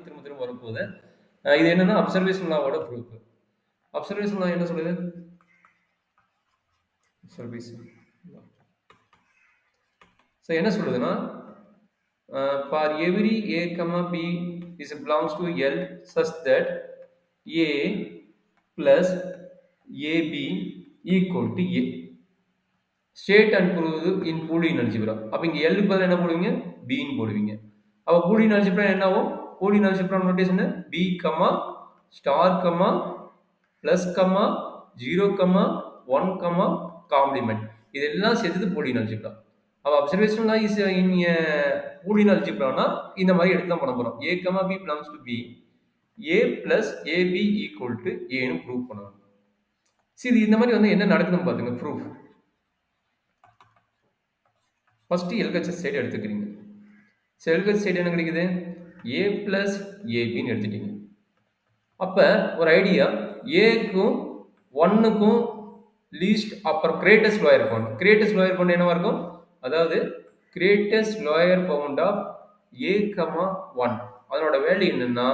திரும்ப திரும்ப வரப்போகுது. இது என்னன்னா அப்சர்வேஷன் லாவோட ப்ரூஃப். அப்சர்வேஷன் லா என்ன சொல்லுது? அப்சர்வேஷன் லா. ஸோ என்ன சொல்லுதுன்னா, for every a, b is belongs to L such that a plus ab equal to a. State and prove in Boolean algebra. அப்போ இங்கே எல்லுக்கு பதில் என்ன போடுவீங்க? பின்னு போடுவீங்க. அப்போ பூலியன் அல்ஜிப்ரா என்ன ஆகும்? Boolean algebra notation B comma star comma plus comma 0 comma 1 comma complement. இதெல்லாம் சேர்த்தது பூலியன் அல்ஜிப்ரா. அப்போ observation law is in Boolean அல்ஜிப்ரானா இந்த மாதிரி எடுத்து தான் பண்ண போகிறோம். a comma b belongs to b, a plus ab equal to a ன்னு ப்ரூவ் பண்ணணும். சரி, இந்த மாதிரி வந்து என்ன நடக்குதுன்னு பார்த்துங்க ப்ரூஃப். ஃபர்ஸ்ட் எல்ஹெச்எஸ் சைடு எடுத்துக்கிறீங்க. ஸோ எல்ஹெச் சைடு என்ன கிடைக்குது? a பிளஸ் ஏபின்னு எடுத்துட்டீங்க. அப்போ ஒரு ஐடியா, ஏக்கும் 1க்கும் லீஸ்ட் அப்புறம் greatest lower bound. Greatest lower bound என்னவா இருக்கும்? அதாவது greatest lower bound of a comma 1 அதனோட வேல்யூ என்னன்னா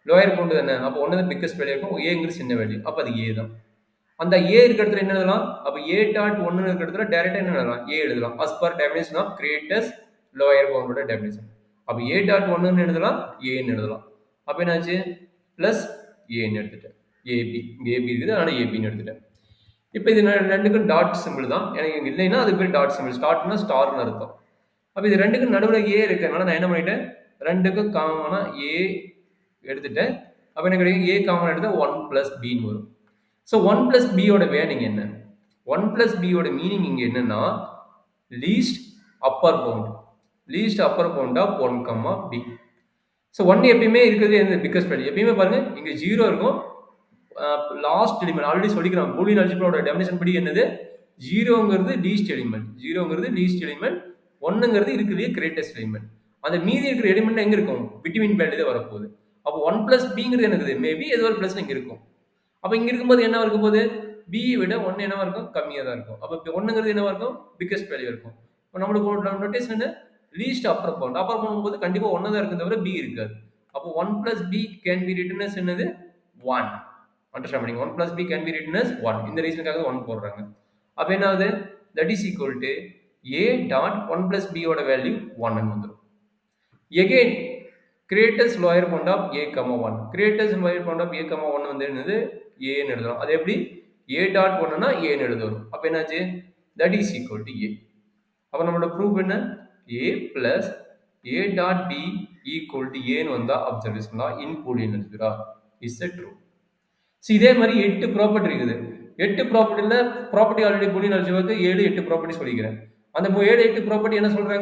லோயர் பவுண்ட் தானே. அப்போ ஒன்று தான் பிக்கஸ்ட் வேல்யூ இருக்கும், ஏங்கிறது சின்ன வேல்யூ. அப்போ அது ஏ தான். அந்த ஏ இருக்கிற இடத்துல என்ன எழுதலாம்? அப்போ ஏ டாட் 1 இருக்கிற இடத்துல டைரக்டா என்ன எழுதலாம்? ஏ எழுதலாம். as per definition of greatest lower bound definition. அப்போ ஏ டாட் 1 எழுதலாம், ஏன்னு எழுதலாம். அப்போ என்னாச்சு? பிளஸ் ஏன்னு எடுத்துட்டேன். ஏபி இங்கே ஏபி இருக்குது, அதனால ஏபின்னு எடுத்துட்டேன். இப்போ இது ரெண்டுக்கும் டாட் சிம்பிள் தான். எனக்கு இல்லைன்னா அது பேர் டாட் சிம்பிள். ஸ்டார்ட்னா ஸ்டார்னு அர்த்தம். அப்போ இது ரெண்டுக்கும் நடுவில் ஏ இருக்கிறதுனால நான் என்ன பண்ணிட்டேன்? ரெண்டுக்கும் காமனா ஏ எடுத்துட்டேன். அப்போ என்ன கிடைக்கும்? ஏ காமன் எடுத்தால் 1 பிளஸ் பின்னு வரும். ஸோ 1 பிளஸ் பியோட மீனிங் என்ன? 1 பிளஸ் பியோட மீனிங் இங்கே என்னன்னா least upper bound. Least upper bound of 1 comma B. So 1 எப்பயுமே இருக்கிறது எந்த பிக்கஸ்ட் வேல்யூ. எப்பயுமே பாருங்க இங்கே 0 இருக்கும். லாஸ்ட் எலிமெண்ட் ஆல்ரெடி சொல்லிக்கிறோம். பூலியன் அல்ஜிப்ராவோட டெஃபினிஷன் படி என்னது? 0ங்கிறது லீஸ்ட் எலிமெண்ட், 0ங்கிறது லீஸ்ட் எலிமெண்ட், 1ங்கிறது இருக்கிறதே கிரேட்டஸ்ட் எலிமெண்ட். அந்த மீதி இருக்கிற எலிமெண்ட் எங்க இருக்கும்? பிட்வீன் வேல்யூ தான் வரப்போகுது. அப்போ 1 பிளஸ் பிங்கிறது என்னது? மேபி ஏதோ ஒரு பிளஸ் இங்கே இருக்கும். அப்போ இங்கே இருக்கும்போது என்ன இருக்கும் போது? பி விட 1 என்னவா இருக்கும்? கம்மியாக தான் இருக்கும். அப்போ 1ங்கிறது என்னவா இருக்கும்? பிக்கஸ்ட் வேல்யூ இருக்கும். இப்போ நம்மளுக்கு நோட்டேஷன் என்ன? Least upper bound. Upper bound போது கண்டிப்பாக 1 தான் இருக்கும், தவிர பி இருக்காது. அப்போ 1 plus b can be written as என்னது? 1. அண்டர்ஸ்டாண்ட் பண்ணிங்க. 1 plus b can be written as 1. இந்த ரீசனுக்காக 1 போடுறாங்க. அப்போ என்ன ஆகுது? That is equal to a dot 1 plus பியோட வேல்யூ 1 வந்துடும். Again greatest lower bound of a, 1. Greatest lower bound of a, 1 வந்து என்னது? ஏன்னு எழுதலாம். அது எப்படி? a டாட் 1னா ஏன்னு எழுத வரும். அப்போ என்னாச்சு? தட் இஸ் ஈக்குவல் டு ஏ. அப்போ நம்மளோட ப்ரூஃப் என்ன? a plus a dot b equal to ஏன்னு வந்தா observation law in Boolean algebra is a true. இதே மாதிரி 8 ப்ராப்பர்ட்டி இருக்குது. 8 ப்ராப்பர்ட்டியில் ப்ராப்பர்ட்டி ஆல்ரெடி பூலியன் அல்ஜிப்ராக்கு 7 8 ப்ராப்பர்ட்டி சொல்லிக்கிறேன். அந்த 7 8 ப்ராப்பர்ட்டி என்ன சொல்றாங்க?